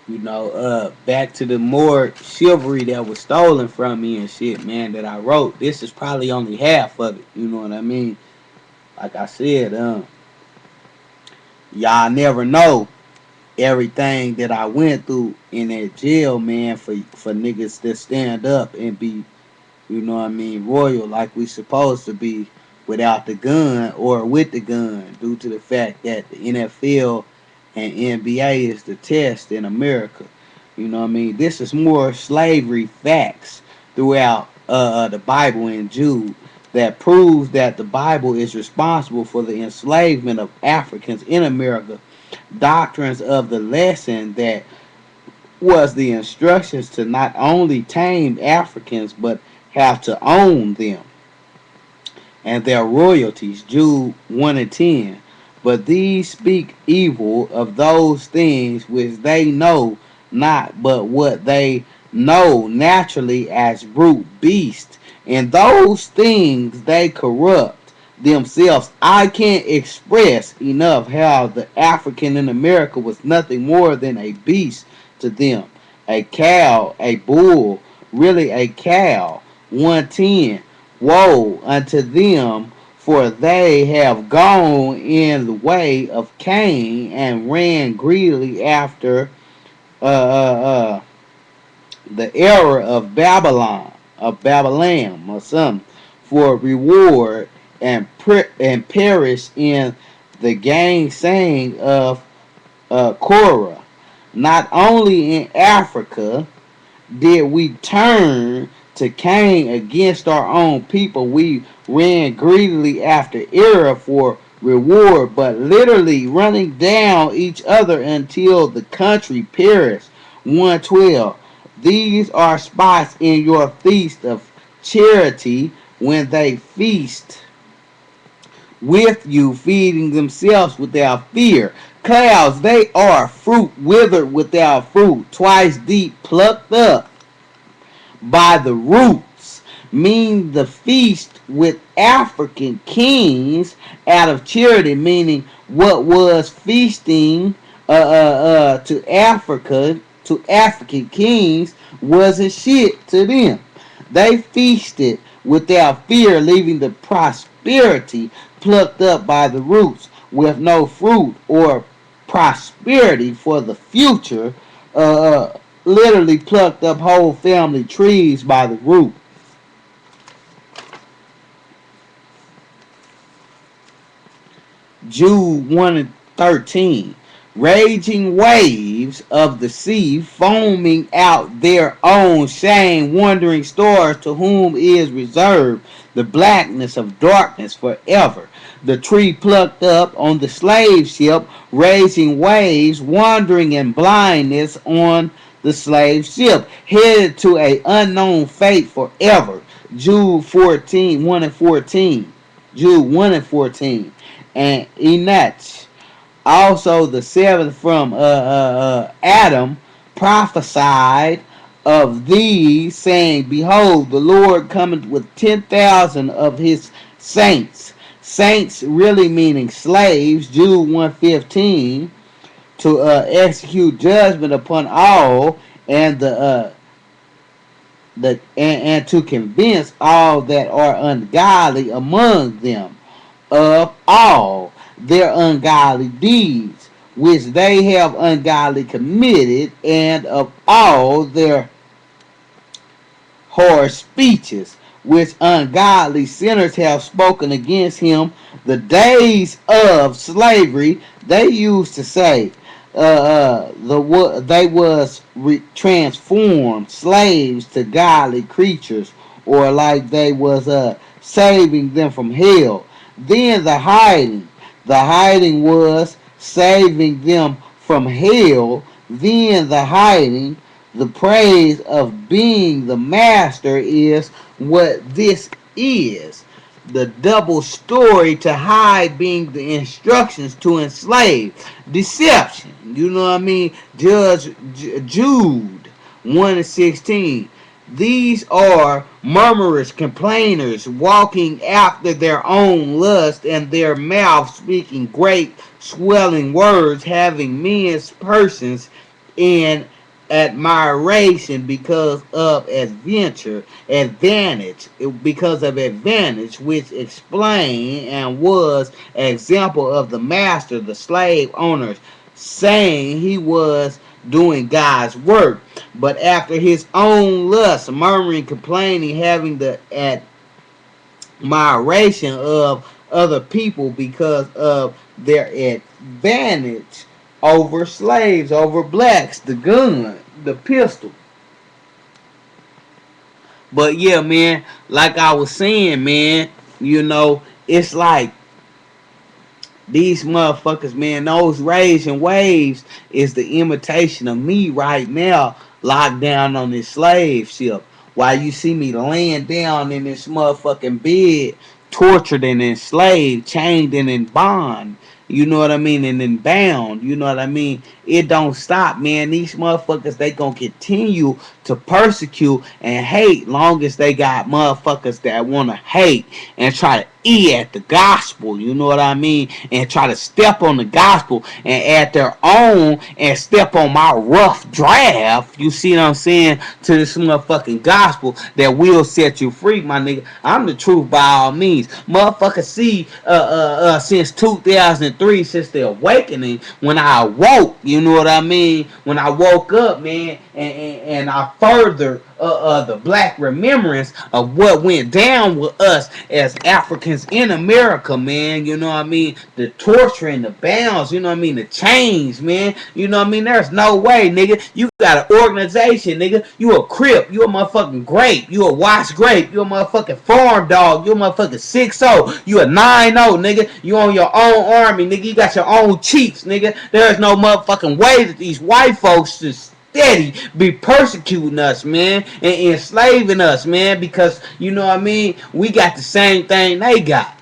Back to the more chivalry that was stolen from me and shit, man, that I wrote. This is probably only half of it. You know what I mean? Like I said, y'all never know everything that I went through in that jail, man, for niggas that stand up and be, royal like we supposed to be without the gun or with the gun, due to the fact that the NFL and NBA is the test in America. This is more slavery facts throughout the Bible in Jude that proves that the Bible is responsible for the enslavement of Africans in America. Doctrines of the lesson that was the instructions to not only tame Africans but have to own them and their royalties. Jude 1 and 10. But these speak evil of those things which they know not, but what they know naturally as brute beasts. And those things they corrupt themselves. I can't express enough how the African in America was nothing more than a beast to them. A cow, a bull, really a cow. 110. Woe unto them, for they have gone in the way of Cain and ran greedily after uh, uh, uh, the error of Babylon, or some, for reward and perish in the gainsaying of Korah. Not only in Africa did we turn to Cain against our own people, we ran greedily after error for reward, but literally running down each other until the country perished. 112. These are spots in your feast of charity when they feast with you, feeding themselves without fear. Clouds, they are fruit withered without fruit, twice deep, plucked up by the roots, mean the feast with African kings out of charity, meaning what was feasting to African kings wasn't shit to them. They feasted without fear, leaving the prosperity plucked up by the roots with no fruit or prosperity for the future. Literally plucked up whole family trees by the root. Jude 1 and 13. Raging waves of the sea, foaming out their own shame, wandering stars to whom is reserved the blackness of darkness forever. The tree plucked up on the slave ship, raising waves, wandering in blindness on the slave ship, headed to a unknown fate forever. Jude 14, 1 and 14. Jude 1 and 14. And Enoch, also the seventh from Adam, prophesied of these, saying, Behold, the Lord cometh with 10,000 of his saints. Saints really meaning slaves, Jude 1:15, to execute judgment upon all, and and to convince all that are ungodly among them of all their ungodly deeds which they have ungodly committed, and of all their harsh speeches which ungodly sinners have spoken against him. The days of slavery, they used to say, they was transformed slaves to godly creatures, or like they was saving them from hell. Then the hiding was saving them from hell. Then the praise of being the master is what this is. The double story to hide being the instructions to enslave. Deception. You know what I mean? Judge Jude 1 and 16. These are murmurers, complainers, walking after their own lust, and their mouth speaking great swelling words, having men's persons in admiration because of because of advantage, which explained and was example of the master, the slave owners, saying he was doing God's work, but after his own lust, murmuring, complaining, having the admiration of other people because of their advantage over slaves, over blacks, the gun, the pistol. But yeah, man, like I was saying, man, it's like these motherfuckers, man, those raging waves is the imitation of me right now, locked down on this slave ship. While you see me laying down in this motherfucking bed, tortured and enslaved, chained and in bond. You know what I mean? And then bound. You know what I mean? It don't stop, man. These motherfuckers, they gonna continue to persecute and hate long as they got motherfuckers that wanna hate and try to eat at the gospel. You know what I mean? And try to step on the gospel and add their own and step on my rough draft. You see what I'm saying? To this motherfucking gospel that will set you free, my nigga. I'm the truth by all means. Motherfuckers see since 2003, since the awakening, when I awoke, you know what I mean? When I woke up, man, and I further the black remembrance of what went down with us as Africans in America, man. You know what I mean? The torture and the bounds, you know what I mean? The chains, man. You know what I mean? There's no way, nigga. You got an organization, nigga. You a Crip. You a motherfucking grape. You a wash grape. You a motherfucking farm dog. You a motherfucking 6-0. You a 9-0, nigga. You on your own army, nigga. You got your own chiefs, nigga. There's no motherfucking way that these white folks just steady be persecuting us, man, and enslaving us, man, because you know what I mean, we got the same thing they got.